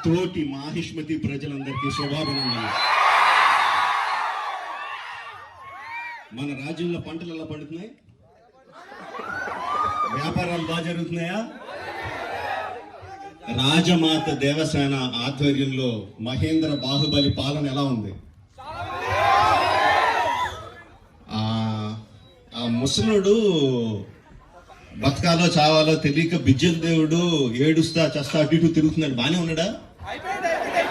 తోటి మాహిష్మతి ప్రజలందరికీ శుభాభినందనలు. మన రాజ్యంలో పంటలు ఎలా పండుతున్నాయి? వ్యాపారాలు బాగా జరుగుతున్నాయా? రాజమాత దేవసేన ఆధ్వర్యంలో మహేంద్ర బాహుబలి పాలన ఎలా ఉంది? ఆ ముసలుడు బతకాలో చావాలో తెలియక బిజ్జల దేవుడు ఏడుస్తా చస్తా అటు ఇటు తిరుగుతున్నాడు. బానే ఉన్నాడా?